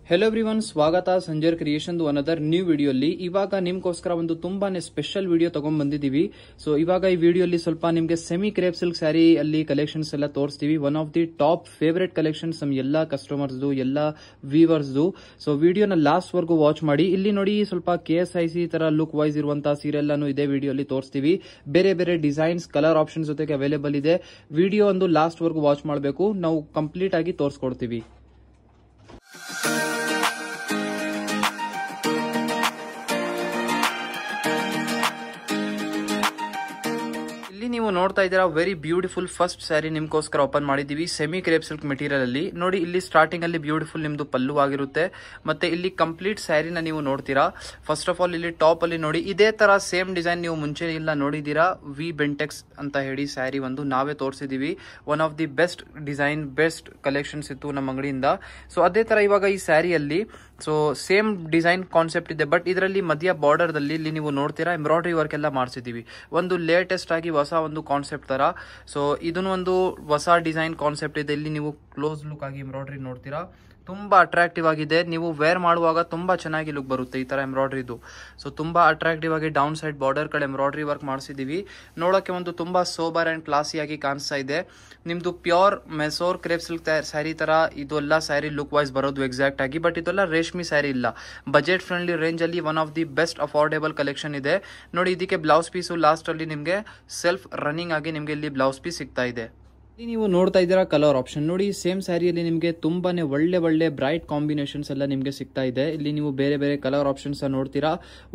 Hello everyone, ಸ್ವಾಗತ Sanjar creation another new ವಿಡಿಯೋಲಿ. ಇವಾಗ ನಿಮ್ಗೋಸ್ಕರ ಒಂದು ತುಂಬಾನೇ ಸ್ಪೆಷಲ್ ವಿಡಿಯೋ ತಗೊಂಡ್ ಬಂದಿದೀವಿ. ಸೊ ಇವಾಗ ಈ ವಿಡಿಯೋಲಿ ಸ್ವಲ್ಪ ನಿಮ್ಗೆ ಸೆಮಿ ಕ್ರೇಪ್ ಸಿಲ್ಕ್ ಸ್ಯಾರಿ ಅಲ್ಲಿ ಕಲೆಕ್ಷನ್ಸ್ ಎಲ್ಲ ತೋರಿಸ್ತೀವಿ. One of the top favourite collections ನಮ್ ಎಲ್ಲಾ ಕಸ್ಟಮರ್ಸ್ ಎಲ್ಲಾ ವ್ಯೂವರ್ಸ್. ಸೊ ವಿಡಿಯೋನ ಲಾಸ್ಟ್ ವರ್ಗೂ ವಾಚ್ ಮಾಡಿ. ಇಲ್ಲಿ ನೋಡಿ ಸ್ವಲ್ಪ KSIC ತರ ಲುಕ್ ವೈಸ್ ಇರುವಂತಹ ಸೀರೆ ಎಲ್ಲಾನು ಇದೇ ವಿಡಿಯೋಲಿ ತೋರಿಸ್ತೀವಿ. ಬೇರೆ ಬೇರೆ ಡಿಸೈನ್ಸ್, ಕಲರ್ ಆಪ್ಷನ್ಸ್ ಜೊತೆಗೆ ಅವೈಲೇಬಲ್ ಇದೆ. ವಿಡಿಯೋ ಒಂದು ಲಾಸ್ಟ್ ವರ್ಗೂ ವಾಚ್ ಮಾಡಬೇಕು, ನಾವು ಕಂಪ್ಲೀಟ್ ಆಗಿ ತೋರಿಸ್ಕೊಡ್ತೀವಿ. ನೀವು ನೋಡ್ತಾ ಇದ್ದೀರಾ ವೆರಿ ಬ್ಯೂಟಿಫುಲ್ ಫಸ್ಟ್ ಸ್ಯಾರಿ ನಿಮ್ಗೋಸ್ಕರ ಓಪನ್ ಮಾಡಿದೀವಿ ಸೆಮಿ ಕ್ರೇಪ್ ಸಿಲ್ಕ್ ಮೆಟೀರಿಯಲ್ ಅಲ್ಲಿ. ನೋಡಿ ಇಲ್ಲಿ ಸ್ಟಾರ್ಟಿಂಗ್ ಅಲ್ಲಿ ಬ್ಯೂಟಿಫುಲ್ ನಿಮ್ದು ಪಲ್ಲು ಆಗಿರುತ್ತೆ. ಮತ್ತೆ ಇಲ್ಲಿ ಕಂಪ್ಲೀಟ್ ಸ್ಯಾರಿನ ನೀವು ನೋಡ್ತೀರಾ. ಫಸ್ಟ್ ಆಫ್ ಆಲ್ ಇಲ್ಲಿ ಟಾಪ್ ಅಲ್ಲಿ ನೋಡಿ ಇದೇ ತರ ಸೇಮ್ ಡಿಸೈನ್ ನೀವು ಮುಂಚೆ ಇಲ್ಲ ನೋಡಿದೀರಾ. ವಿ ಬೆಂಟೆಕ್ಸ್ ಅಂತ ಹೇಳಿ ಸ್ಯಾರಿ ಒಂದು ನಾವೇ ತೋರಿಸಿದೀವಿ. One of the best design, best collections ಇತ್ತು ನಮ್ಮ ಅಂಗಡಿಯಿಂದ. ಸೊ ಅದೇ ತರ ಇವಾಗ ಈ ಸ್ಯಾರಿಯಲ್ಲಿ ಸೊ ಸೇಮ್ ಡಿಸೈನ್ ಕಾನ್ಸೆಪ್ಟ್ ಇದೆ, ಬಟ್ ಇದರಲ್ಲಿ ಮಧ್ಯ ಬಾರ್ಡರ್ ದಲ್ಲಿ ಇಲ್ಲಿ ನೀವು ನೋಡ್ತೀರಾ ಎಂಬ್ರಾಯ್ಡರಿ ವರ್ಕ್ ಎಲ್ಲ ಮಾಡಿಸಿದೀವಿ. ಒಂದು ಲೇಟೆಸ್ಟ್ ಆಗಿ ಹೊಸ ಒಂದು ಕಾನ್ಸೆಪ್ಟ್ ತರ. ಸೊ ಇದನ್ನು ಒಂದು ಹೊಸ ಡಿಸೈನ್ ಕಾನ್ಸೆಪ್ಟ್ ಇದೆ. ಇಲ್ಲಿ ನೀವು ಕ್ಲೋಸ್ ಲುಕ್ ಆಗಿ ಎಂಬ್ರಾಯ್ಡರಿ ನೋಡ್ತೀರಾ. ತುಂಬಾ ಅಟ್ರಾಕ್ಟಿವ್ ಆಗಿದೆ. ನೀವು ವೇರ್ ಮಾಡುವಾಗ ತುಂಬಾ ಚೆನ್ನಾಗಿ ಲುಕ್ ಬರುತ್ತೆ ಈ ತರ ಎಂಬ್ರಾಯ್ಡರಿದು. ಸೊ ತುಂಬಾ ಅಟ್ರಾಕ್ಟಿವ್ ಆಗಿ ಡೌನ್ ಸೈಡ್ ಬಾರ್ಡರ್ ಕಡೆ ಎಂಬ್ರಾಯ್ಡರಿ ವರ್ಕ್ ಮಾಡಿಸಿದೀವಿ. ನೋಡೋಕೆ ಒಂದು ತುಂಬಾ ಸೋಬರ್ ಅಂಡ್ ಕ್ಲಾಸಿ ಆಗಿ ಕಾಣಿಸ್ತಾ ಇದೆ. ನಿಮ್ದು pure Mysore crepe silk sari ತರ ಇದೆಲ್ಲ ಸ್ಯಾರಿ ಲುಕ್ ವೈಸ್ ಬರೋದು ಎಕ್ಸಾಕ್ಟ್ ಆಗಿ. ಬಟ್ ಇದೆಲ್ಲ ರೇಷ್ಮಿ ಸ್ಯಾರಿ ಇಲ್ಲ. ಬಜೆಟ್ ಫ್ರೆಂಡ್ಲಿ ರೇಂಜ್ ಅಲ್ಲಿ one of the best affordable collection ಇದೆ. ನೋಡಿ ಇದಕ್ಕೆ ಬ್ಲೌಸ್ ಪೀಸು ಲಾಸ್ಟ್ ಅಲ್ಲಿ ನಿಮ್ಗೆ ಸೆಲ್ಫ್ ರನ್ನಿಂಗ್ ಆಗಿ ನಿಮ್ಗೆ ಇಲ್ಲಿ ಬ್ಲೌಸ್ ಪೀಸ್ ಸಿಗ್ತಾ ಇದೆ. ನೀವು ನೋಡ್ತಾ ಇದ್ದೀರಾ ಕಲರ್ ಆಪ್ಷನ್. ನೋಡಿ ಸೇಮ್ ಸ್ಯಾರಿಯಲ್ಲಿ ನಿಮಗೆ ತುಂಬಾನೇ ಒಳ್ಳೆ ಬ್ರೈಟ್ ಕಾಂಬಿನೇಷನ್ಸ್ ಎಲ್ಲ ನಿಮಗೆ ಸಿಗ್ತಾ ಇದೆ. ಇಲ್ಲಿ ನೀವು ಬೇರೆ ಬೇರೆ ಕಲರ್ ಆಪ್ಷನ್ಸ್ ನೋಡ್ತೀರಾ.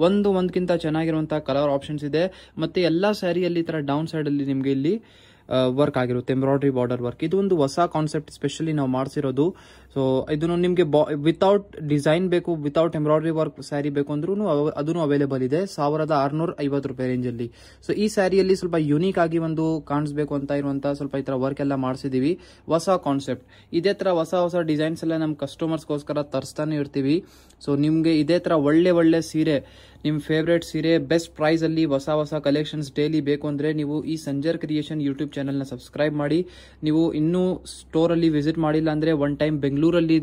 ಒಂದಕ್ಕಿಂತ ಚೆನ್ನಾಗಿರುವಂತಹ ಕಲರ್ ಆಪ್ಷನ್ಸ್ ಇದೆ. ಮತ್ತೆ ಎಲ್ಲಾ ಸ್ಯಾರಿಯಲ್ಲಿ ತರ ಡೌನ್ ಸೈಡ್ ಅಲ್ಲಿ ನಿಮ್ಗೆ ಇಲ್ಲಿ ವರ್ಕ್ ಆಗಿರುತ್ತೆ, ಎಂಬ್ರಾಯ್ಡರಿ ಬಾರ್ಡರ್ ವರ್ಕ್. ಇದು ಒಂದು ಹೊಸ ಕಾನ್ಸೆಪ್ಟ್ ಸ್ಪೆಷಲಿ ನಾವು ಮಾಡಿಸಿರೋದು. ಸೊ ಇದನ್ನು ನಿಮಗೆ ವಿತೌಟ್ ಡಿಸೈನ್ ಬೇಕು, ವಿತೌಟ್ ಎಂಬ್ರಾಯ್ಡರಿ ವರ್ಕ್ ಸ್ಯಾರಿ ಬೇಕು ಅಂದ್ರೂ ಅದನ್ನು ಅವೈಲೇಬಲ್ ಇದೆ 1650 ರೂಪಾಯಿ ರೇಂಜ್ ಅಲ್ಲಿ. ಸೊ ಈ ಸ್ಯಾರಿಯಲ್ಲಿ ಸ್ವಲ್ಪ ಯುನೀಕ್ ಆಗಿ ಒಂದು ಕಾಣಿಸ್ಬೇಕು ಅಂತ ಇರುವಂತಹ ಸ್ವಲ್ಪ ಈ ತರ ವರ್ಕ್ ಎಲ್ಲ ಮಾಡಿಸಿದೀವಿ. ಹೊಸ ಕಾನ್ಸೆಪ್ಟ್. ಇದೇ ತರ ಹೊಸ ಡಿಸೈನ್ಸ್ ಎಲ್ಲ ನಮ್ಮ ಕಸ್ಟಮರ್ಸ್ಗೋಸ್ಕರ ತರಿಸ್ತಾನೆ ಇರ್ತೀವಿ. ಸೊ ನಿಮ್ಗೆ ಇದೇ ತರ ಒಳ್ಳೆ ಸೀರೆ, ನಿಮ್ ಫೇವ್ರೇಟ್ ಸೀರೆ ಬೆಸ್ಟ್ ಪ್ರೈಸ್ ಅಲ್ಲಿ ಹೊಸ ಕಲೆಕ್ಷನ್ಸ್ ಡೈಲಿ ಬೇಕು ಅಂದ್ರೆ ನೀವು ಈ ಸಂಜರ್ ಕ್ರಿಯೇಷನ್ ಯೂಟ್ಯೂಬ್ ಚಾನೆಲ್ ನ ಸಬ್ಸ್ಕ್ರೈಬ್ ಮಾಡಿ. ನೀವು ಇನ್ನೂ ಸ್ಟೋರ್ ಅಲ್ಲಿ ವಿಸಿಟ್ ಮಾಡಿಲ್ಲ ಅಂದ್ರೆ ಒನ್ ಟೈಮ್ ಬೆಂಗಳೂರಲ್ಲಿ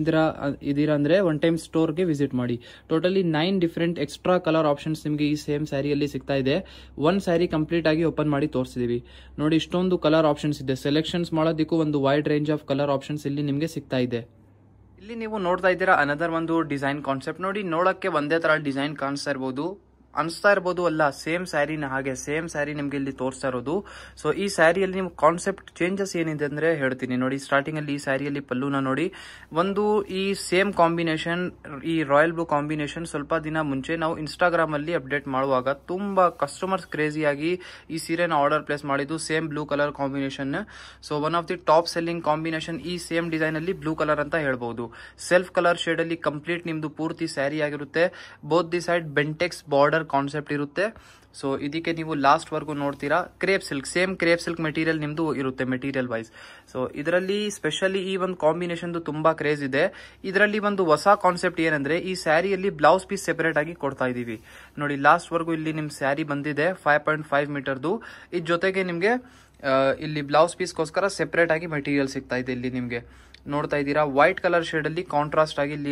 ಇದೀರಾ ಅಂದ್ರೆ ಒನ್ ಟೈಮ್ ಸ್ಟೋರ್ ಗೆ ವಿಸಿಟ್ ಮಾಡಿ. Totally 9 different extra colour options ನಿಮಗೆ ಈ ಸೇಮ್ ಸ್ಯಾರಿಯಲ್ಲಿ ಸಿಗ್ತಾ ಇದೆ. ಒಂದ್ ಸ್ಯಾರಿ ಕಂಪ್ಲೀಟ್ ಆಗಿ ಓಪನ್ ಮಾಡಿ ತೋರಿಸಿದೀವಿ. ನೋಡಿ ಇಷ್ಟೊಂದು ಕಲರ್ ಆಪ್ಷನ್ಸ್ ಇದೆ. ಸೆಲೆಕ್ಷನ್ಸ್ ಮಾಡೋದಕ್ಕೂ ಒಂದು wide range of colour options ಇಲ್ಲಿ ನಿಮಗೆ ಸಿಗ್ತಾ ಇದೆ. ಇಲ್ಲಿ ನೀವು ನೋಡ್ತಾ ಇದ್ದೀರಾ ಅನದರ್ ಒಂದು ಡಿಸೈನ್ ಕಾನ್ಸೆಪ್ಟ್. ನೋಡಿ ನೋಡಕ್ಕೆ ಒಂದೇ ತರ ಡಿಸೈನ್ ಅನಿಸ್ತಾ ಇರ್ಬೋದು ಅಲ್ಲ, ಸೇಮ್ ಸ್ಯಾರಿನ ಹಾಗೆ ಸೇಮ್ ಸ್ಯಾರಿ ನಿಮ್ಗೆ ಇಲ್ಲಿ ತೋರಿಸ್ತಾ ಇರೋದು. ಸೊ ಈ ಸ್ಯಾರಿಯಲ್ಲಿ ನಿಮ್ಗೆ ಕಾನ್ಸೆಪ್ಟ್ ಚೇಂಜಸ್ ಏನಿದೆ ಅಂದ್ರೆ ಹೇಳ್ತೀನಿ. ನೋಡಿ ಸ್ಟಾರ್ಟಿಂಗ್ ಅಲ್ಲಿ ಈ ಸ್ಯಾರಿಯಲ್ಲಿ ಪಲ್ಲುನ ನೋಡಿ, ಒಂದು ಈ ಸೇಮ್ ಕಾಂಬಿನೇಷನ್, ಈ ರಾಯಲ್ ಬ್ಲೂ ಕಾಂಬಿನೇಷನ್ ಸ್ವಲ್ಪ ದಿನ ಮುಂಚೆ ನಾವು ಇನ್ಸ್ಟಾಗ್ರಾಮ್ ಅಲ್ಲಿ ಅಪ್ಡೇಟ್ ಮಾಡುವಾಗ ತುಂಬಾ ಕಸ್ಟಮರ್ಸ್ ಕ್ರೇಜಿ ಆಗಿ ಈ ಸೀರೆನ ಆರ್ಡರ್ ಪ್ಲೇಸ್ ಮಾಡಿದ್ದು same blue colour combination. So one of the top selling combination ಈ ಸೇಮ್ ಡಿಸೈನ್ ಅಲ್ಲಿ ಬ್ಲೂ ಕಲರ್ ಅಂತ ಹೇಳ್ಬಹುದು. ಸೆಲ್ಫ್ ಕಲರ್ ಶೇಡ್ ಅಲ್ಲಿ ಕಂಪ್ಲೀಟ್ ನಿಮ್ದು ಪೂರ್ತಿ ಸ್ಯಾರಿ ಆಗಿರುತ್ತೆ. Both the side Bentex border concept ಇರುತ್ತೆ. ಸೊ ಇದಕ್ಕೆ ನೀವು ಲಾಸ್ಟ್ ವರ್ಗು ನೋಡ್ತೀರಾ crepe silk, same crepe silk material ನಿಮ್ದು ಇರುತ್ತೆ ಮೆಟೀರಿಯಲ್ ವೈಸ್. ಸೊ ಇದರಲ್ಲಿ ಸ್ಪೆಷಲಿ ಈ ಒಂದು ಕಾಂಬಿನೇಷನ್ ತುಂಬಾ ಕ್ರೇಜ್ ಇದೆ. ಇದರಲ್ಲಿ ಒಂದು ಹೊಸ ಕಾನ್ಸೆಪ್ಟ್ ಏನಂದ್ರೆ ಈ ಸ್ಯಾರಿಯಲ್ಲಿ ಬ್ಲೌಸ್ ಪೀಸ್ ಸೆಪರೇಟ್ ಆಗಿ ಕೊಡ್ತಾ ಇದೀವಿ. ನೋಡಿ ಲಾಸ್ಟ್ ವರ್ಗು ಇಲ್ಲಿ ನಿಮ್ ಸ್ಯಾರಿ ಬಂದಿದೆ 5.5 ಮೀಟರ್ದು. ಇದ್ರ ಜೊತೆಗೆ ನಿಮ್ಗೆ ಇಲ್ಲಿ ಬ್ಲೌಸ್ ಪೀಸ್ಗೋಸ್ಕರ ಸೆಪರೇಟ್ ಆಗಿ ಮೆಟೀರಿಯಲ್ ಸಿಗ್ತಾ ಇದೆ. ಇಲ್ಲಿ ನಿಮ್ಗೆ ನೋಡ್ತಾ ಇದ್ದೀರಾ ವೈಟ್ ಕಲರ್ ಶೇಡ್ ಅಲ್ಲಿ ಕಾಂಟ್ರಾಸ್ಟ್ ಆಗಿ ಇಲ್ಲಿ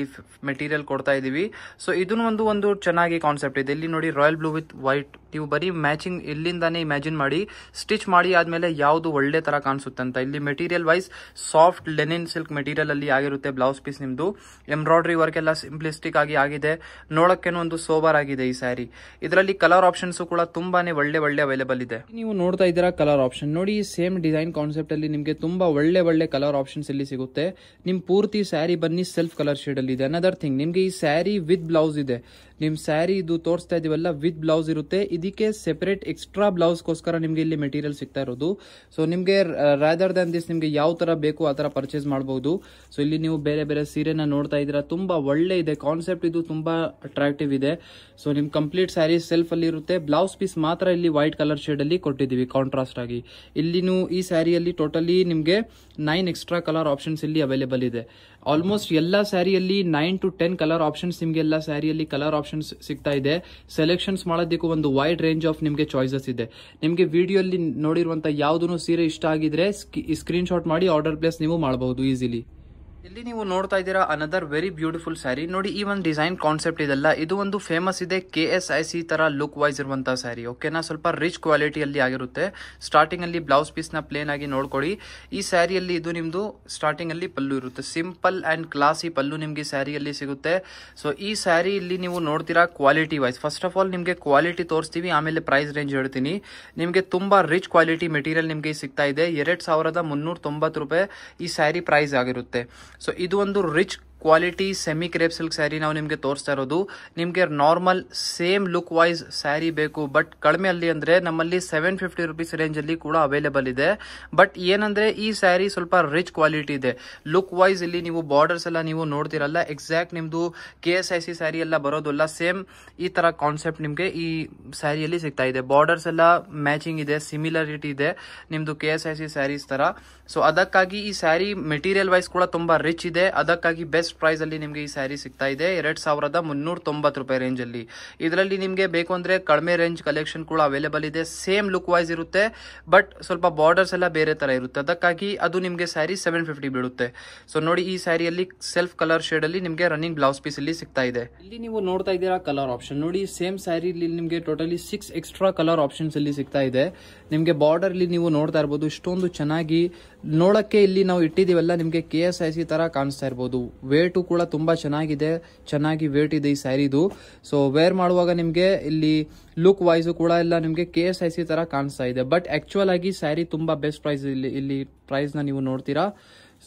ಮೆಟೀರಿಯಲ್ ಕೊಡ್ತಾ ಇದೀವಿ. ಸೊ ಇದನ್ನು ಒಂದು ಚೆನ್ನಾಗಿ ಕಾನ್ಸೆಪ್ಟ್ ಇದೆ. ಇಲ್ಲಿ ನೋಡಿ ರಾಯಲ್ ಬ್ಲೂ ವಿತ್ ವೈಟ್. ನೀವು ಬರೀ ಮ್ಯಾಚಿಂಗ್ ಇಲ್ಲಿಂದಾನೇ ಇಮ್ಯಾಜಿನ್ ಮಾಡಿ, ಸ್ಟಿಚ್ ಮಾಡಿ ಆದ್ಮೇಲೆ ಯಾವ್ದು ಒಳ್ಳೆ ತರ ಕಾಣಿಸುತ್ತೆ ಅಂತ. ಇಲ್ಲಿ material wise soft linen silk material ಅಲ್ಲಿ ಆಗಿರುತ್ತೆ ಬ್ಲೌಸ್ ಪೀಸ್ ನಿಮ್ದು. ಎಂಬ್ರಾಯ್ಡರಿ ವರ್ಕ್ ಎಲ್ಲ ಸಿಂಪ್ಲಿಸ್ಟಿಕ್ ಆಗಿದೆ. ನೋಡಕ್ಕೇನು ಒಂದು ಸೋಬರ್ ಆಗಿದೆ ಈ ಸ್ಯಾರಿ. ಇದರಲ್ಲಿ ಕಲರ್ ಆಪ್ಷನ್ಸ್ ಕೂಡ ತುಂಬಾನೇ ಒಳ್ಳೆ ಅವೈಲೇಬಲ್ ಇದೆ. ನೀವು ನೋಡ್ತಾ ಇದ್ದೀರಾ ಕಲರ್ ಆಪ್ಷನ್. ನೋಡಿ ಸೇಮ್ ಡಿಸೈನ್ ಕಾನ್ಸೆಪ್ಟ್ ಅಲ್ಲಿ ನಿಮ್ಗೆ ತುಂಬಾ ಒಳ್ಳೆ ಕಲರ್ ಆಪ್ಷನ್ಸ್ ಇಲ್ಲಿ ಸಿಗುತ್ತೆ. ನಿಮ್ ಪೂರ್ತಿ ಸ್ಯಾರಿ ಬನ್ನಿ ಸೆಲ್ಫ್ ಕಲರ್ ಶೇಡ್ ಅಲ್ಲಿ ಇದೆ. ಅನದರ್ ಥಿಂಗ್, ನಿಮ್ಗೆ ಈ ಸ್ಯಾರಿ ವಿತ್ ಬ್ಲೌಸ್ ಇದೆ. ನಿಮ್ ಸ್ಯಾರಿ ಇದು ತೋರಿಸ್ತಾ ಇದೀವಲ್ಲ ವಿತ್ ಬ್ಲೌಸ್ ಇರುತ್ತೆ. ಇದಕ್ಕೆ ಸೆಪರೇಟ್ ಎಕ್ಸ್ಟ್ರಾ ಬ್ಲೌಸ್ ಗೋಸ್ಕರ ನಿಮ್ಗೆ ಇಲ್ಲಿ ಮೆಟೀರಿಯಲ್ ಸಿಗ್ತಾ ಇರೋದು. ಸೊ ನಿಮ್ಗೆ ರಾದರ್ ದನ್ ದಿಸ್ ನಿಮ್ಗೆ ಯಾವ ತರ ಬೇಕು ಆ ತರ ಪರ್ಚೇಸ್ ಮಾಡಬಹುದು. ಸೊ ಇಲ್ಲಿ ನೀವು ಬೇರೆ ಸೀರೆನ ನೋಡ್ತಾ ಇದ್ದೀರಾ. ತುಂಬಾ ಒಳ್ಳೆ ಇದೆ ಕಾನ್ಸೆಪ್ಟ್. ಇದು ತುಂಬಾ ಅಟ್ರಾಕ್ಟಿವ್ ಇದೆ. ಸೊ ನಿಮ್ ಕಂಪ್ಲೀಟ್ ಸ್ಯಾರಿ ಸೆಲ್ಫ್ ಅಲ್ಲಿ ಇರುತ್ತೆ. ಬ್ಲೌಸ್ ಪೀಸ್ ಮಾತ್ರ ಇಲ್ಲಿ ವೈಟ್ ಕಲರ್ ಶೇಡ್ ಅಲ್ಲಿ ಕೊಟ್ಟಿದೀವಿ ಕಾಂಟ್ರಾಸ್ಟ್ ಆಗಿ. ಇಲ್ಲಿನೂ ಈ ಸ್ಯಾರಿಯಲ್ಲಿ ಟೋಟಲಿ ನಿಮ್ಗೆ 9 ಎಕ್ಸ್ಟ್ರಾ ಕಲರ್ ಆಪ್ಷನ್ಸ್ ಇಲ್ಲಿ ಅವೈಲೇಬಲ್ ಇದೆ. ಆಲ್ಮೋಸ್ಟ್ ಎಲ್ಲಾ ಸ್ಯಾರಿಯಲ್ಲಿ 9 to 10 ಕಲರ್ ಆಪ್ಷನ್ಸ್ ನಿಮ್ಗೆ ಎಲ್ಲಾ ಸ್ಯಾರಿಯಲ್ಲಿ ಕಲರ್ ಆಪ್ಷನ್ಸ್ ಸಿಗ್ತಾ ಇದೆ. ಸೆಲೆಕ್ಷನ್ಸ್ ಮಾಡೋದಕ್ಕೂ ಒಂದು ವೈಡ್ ರೇಂಜ್ ಆಫ್ ನಿಮ್ಗೆ ಚಾಯ್ಸಸ್ ಇದೆ. ನಿಮ್ಗೆ ವಿಡಿಯೋಲಿ ನೋಡಿರುವಂತ ಯಾವ್ದು ಸೀರೆ ಇಷ್ಟ ಆಗಿದ್ರೆ ಸ್ಕ್ರೀನ್ ಶಾಟ್ ಮಾಡಿ ಆರ್ಡರ್ ಪ್ಲೇಸ್ ನೀವು ಮಾಡಬಹುದು ಈಸಿಲಿ. ಇಲ್ಲಿ ನೀವು ನೋಡ್ತಾ ಇದ್ದೀರಾ ಅನದರ್ ವೆರಿ ಬ್ಯೂಟಿಫುಲ್ ಸ್ಯಾರಿ. ನೋಡಿ ಈ ಒಂದು ಡಿಸೈನ್ ಕಾನ್ಸೆಪ್ಟ್ ಇದೆಲ್ಲ ಇದು ಒಂದು ಫೇಮಸ್ ಇದೆ, KSIC ತರ ಲುಕ್ ವೈಸ್ ಇರುವಂತಹ ಸ್ಯಾರಿ. ಓಕೆನಾ, ಸ್ವಲ್ಪ ರಿಚ್ ಕ್ವಾಲಿಟಿಯಲ್ಲಿ ಆಗಿರುತ್ತೆ. ಸ್ಟಾರ್ಟಿಂಗ್ ಅಲ್ಲಿ ಬ್ಲೌಸ್ ಪೀಸ್ ನ ಪ್ಲೇನ್ ಆಗಿ ನೋಡ್ಕೊಳ್ಳಿ. ಈ ಸ್ಯಾರಿಯಲ್ಲಿ ಇದು ನಿಮ್ದು ಸ್ಟಾರ್ಟಿಂಗ್ ಅಲ್ಲಿ ಪಲ್ಲು ಇರುತ್ತೆ, ಸಿಂಪಲ್ ಅಂಡ್ ಕ್ಲಾಸಿ ಪಲ್ಲು ನಿಮ್ಗೆ ಸ್ಯಾರಿಯಲ್ಲಿ ಸಿಗುತ್ತೆ. ಸೊ ಈ ಸ್ಯಾರಿ ಇಲ್ಲಿ ನೀವು ನೋಡ್ತೀರಾ quality wise. First of all ನಿಮ್ಗೆ ಕ್ವಾಲಿಟಿ ತೋರಿಸ್ತೀವಿ, ಆಮೇಲೆ ಪ್ರೈಸ್ ರೇಂಜ್ ಹೇಳ್ತೀನಿ. ನಿಮ್ಗೆ ತುಂಬಾ ರಿಚ್ ಕ್ವಾಲಿಟಿ ಮೆಟೀರಿಯಲ್ ನಿಮ್ಗೆ ಸಿಗ್ತಾ ಇದೆ. 2390 ರೂಪಾಯಿ ಈ ಸ್ಯಾರಿ ಪ್ರೈಸ್ ಆಗಿರುತ್ತೆ. ಸೊ ಇದು ಒಂದು rich quality semi crepe silk sari ನಾವು ನಿಮಗೆ ತೋರಿಸ್ತಾ ಇರೋದು. ನಿಮಗೆ normal same look wise sari ಬೇಕು, ಬಟ್ ಕಡಿಮೆ ಅಲ್ಲಿ ಅಂದ್ರೆ ನಮ್ಮಲ್ಲಿ 750 ರುಪೀಸ್ ರೇಂಜ್ ಅಲ್ಲಿ ಕೂಡ ಅವೈಲೇಬಲ್ ಇದೆ. ಬಟ್ ಏನಂದ್ರೆ ಈ ಸ್ಯಾರಿ ಸ್ವಲ್ಪ ರಿಚ್ ಕ್ವಾಲಿಟಿ ಇದೆ. ಲುಕ್ ವೈಸ್ ಇಲ್ಲಿ ನೀವು ಬಾರ್ಡರ್ಸ್ ಎಲ್ಲ ನೀವು ನೋಡ್ತಿರಲ್ಲ, ಎಕ್ಸಾಕ್ಟ್ ನಿಮ್ದು KSIC ಸ್ಯಾರಿ ಎಲ್ಲ ಬರೋದಲ್ಲ, ಸೇಮ್ ಈ ತರ ಕಾನ್ಸೆಪ್ಟ್ ನಿಮ್ಗೆ ಈ ಸ್ಯಾರಿಯಲ್ಲಿ ಸಿಗ್ತಾ ಇದೆ. ಬಾರ್ಡರ್ಸ್ ಎಲ್ಲ ಮ್ಯಾಚಿಂಗ್ ಇದೆ, ಸಿಮಿಲಾರಿಟಿ ಇದೆ ನಿಮ್ದು KSIC ಸ್ಯಾರೀಸ್ ತರ. ಸೊ ಅದಕ್ಕಾಗಿ ಈ ಸ್ಯಾರಿ ಮೆಟೀರಿಯಲ್ ವೈಸ್ ಕೂಡ ತುಂಬಾ ರಿಚ್ ಇದೆ. ಅದಕ್ಕಾಗಿ ಬೆಸ್ಟ್ ಪ್ರೈಸ್ ಅಲ್ಲಿ ನಿಮ್ಗೆ ಈ ಸ್ಯಾರಿ ಸಿಗ್ತಾ ಇದೆ 2390 ರೂಪಾಯಿ ರೇಂಜ್ ಅಲ್ಲಿ. ಇದರಲ್ಲಿ ನಿಮ್ಗೆ ಬೇಕು ಅಂದ್ರೆ ಕಡಿಮೆ ರೇಂಜ್ ಕಲೆಕ್ಷನ್ ಕೂಡ ಅವೈಲೇಬಲ್ ಇದೆ. ಸೇಮ್ ಲುಕ್ ವೈಸ್ ಇರುತ್ತೆ, ಬಟ್ ಸ್ವಲ್ಪ ಬಾರ್ಡರ್ಸ್ ಎಲ್ಲ ಬೇರೆ ತರ ಇರುತ್ತೆ. ಅದಕ್ಕಾಗಿ ಅದು ನಿಮ್ಗೆ ಸ್ಯಾರಿ 750 ಬೀಳುತ್ತೆ. ಸೊ ನೋಡಿ ಈ ಸ್ಯಾರಿಯಲ್ಲಿ ಸೆಲ್ಫ್ ಕಲರ್ ಶೇಡ್ ಅಲ್ಲಿ ನಿಮ್ಗೆ ರನ್ನಿಂಗ್ ಬ್ಲೌಸ್ ಪೀಸ್ ಇಲ್ಲಿ ಸಿಗ್ತಾ ಇದೆ. ಇಲ್ಲಿ ನೀವು ನೋಡ್ತಾ ಇದ್ದೀರಾ ಕಲರ್ ಆಪ್ಷನ್. ನೋಡಿ ಸೇಮ್ ಸ್ಯಾರಿ ಇಲ್ಲಿ ನಿಮ್ಗೆ ಟೋಟಲಿ 6 ಎಕ್ಸ್ಟ್ರಾ ಕಲರ್ ಆಪ್ಷನ್ಸ್ ಇಲ್ಲಿ ಸಿಗ್ತಾ ಇದೆ. ನಿಮ್ಗೆ ಬಾರ್ಡರ್ ಇಲ್ಲಿ ನೀವು ನೋಡ್ತಾ ಇರಬಹುದು, ಇಷ್ಟೊಂದು ಚೆನ್ನಾಗಿ ನೋಡಕ್ಕೆ ಇಲ್ಲಿ ನಾವು ಇಟ್ಟಿದೀವಲ್ಲ, ನಿಮ್ಗೆ KSIC ತರ ಕಾಣಿಸ್ತಾ ಇರಬಹುದು. ವೇಟು ಕೂಡ ತುಂಬಾ ಚೆನ್ನಾಗಿದೆ, ಚೆನ್ನಾಗಿ ವೇಟ್ ಇದೆ ಈ ಸ್ಯಾರಿದು. ಸೊ ವೇರ್ ಮಾಡುವಾಗ ನಿಮ್ಗೆ ಇಲ್ಲಿ ಲುಕ್ ವೈಸ್ ಕೂಡ ಎಲ್ಲ ನಿಮ್ಗೆ KSIC ತರ ಕಾಣಿಸ್ತಾ ಇದೆ. ಬಟ್ ಆಕ್ಚುಯಲ್ ಆಗಿ ಸ್ಯಾರಿ ತುಂಬಾ ಬೆಸ್ಟ್ ಪ್ರೈಸ್ ಇಲ್ಲಿ ಪ್ರೈಸ್ ನ ನೀವು ನೋಡ್ತೀರಾ.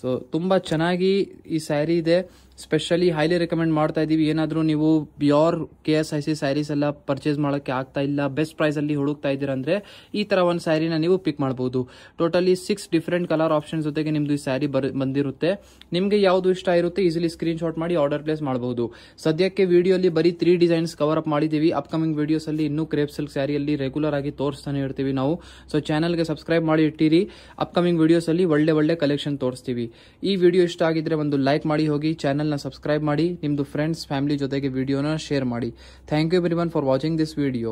ಸೊ ತುಂಬಾ ಚೆನ್ನಾಗಿ ಈ ಸ್ಯಾರಿ ಇದೆ. ಸ್ಪೆಷಲಿ ಹೈಲಿ ರೆಕಮೆಂಡ್ ಮಾಡ್ತಾ ಇದೀವಿ. ಏನಾದ್ರೂ ನೀವು ಪ್ಯೂರ್ KSIC ಸ್ಯಾರೀಸ್ ಎಲ್ಲ ಪರ್ಚೇಸ್ ಮಾಡೋಕ್ಕೆ ಆಗ್ತಾ ಇಲ್ಲ, ಬೆಸ್ಟ್ ಪ್ರೈಸ್ ಅಲ್ಲಿ ಹುಡುಕ್ತಾ ಇದ್ದೀರಾ ಅಂದ್ರೆ ಈ ತರ ಒಂದು ಸ್ಯಾರಿನ ನೀವು ಪಿಕ್ ಮಾಡಬಹುದು. ಟೋಟಲಿ 6 ಡಿಫರೆಂಟ್ ಕಲರ್ ಆಪ್ಷನ್ಸ್ ಜೊತೆಗೆ ನಿಮ್ದು ಈ ಸ್ಯಾರಿ ಬಂದಿರುತ್ತೆ. ನಿಮ್ಗೆ ಯಾವ್ದು ಇಷ್ಟ ಇರುತ್ತೆ ಈಸಿಲಿ ಸ್ಕ್ರೀನ್ ಶಾಟ್ ಮಾಡಿ ಆರ್ಡರ್ ಪ್ಲೇಸ್ ಮಾಡಬಹುದು. ಸದ್ಯಕ್ಕೆ ವಿಡಿಯೋಲಿ ಬರೀ 3 ಡಿಸೈನ್ಸ್ ಕವರ್ ಅಪ್ ಮಾಡಿದೀವಿ. ಅಪ್ಕಮಿಂಗ್ ವಿಡಿಯೋಸ್ ಅಲ್ಲಿ ಇನ್ನೂ ಕ್ರೇಪ್ ಸಿಲ್ಕ್ ಸ್ಯಾರಿಯಲ್ಲಿ ರೆಗ್ಯುಲರ್ ಆಗಿ ತೋರಿಸ್ತಾನೆ ಇರ್ತೀವಿ ನಾವು. ಸೊ ಚಾನಲ್ಗೆ ಸಬ್ಸ್ಕ್ರೈಬ್ ಮಾಡಿ ಇಟ್ಟಿರಿ. ಅಪ್ಕಮಿಂಗ್ ವಿಡಿಯೋಸ್ ಅಲ್ಲಿ ಒಳ್ಳೆ ಕಲೆಕ್ಷನ್ ತೋರಿಸ್ತೀವಿ. ಈ ವಿಡಿಯೋ ಇಷ್ಟ ಆಗಿದ್ರೆ ಒಂದು ಲೈಕ್ ಮಾಡಿ ಹೋಗಿ, ಚಾನಲ್ ನ ಸಬ್ಸ್ಕ್ರೈಬ್ ಮಾಡಿ, ನಿಮ್ದು ಫ್ರೆಂಡ್ಸ್ ಫ್ಯಾಮಿಲಿ ಜೊತೆಗೆ ವಿಡಿಯೋನ ಶೇರ್ ಮಾಡಿ. Thank you everyone for watching this video.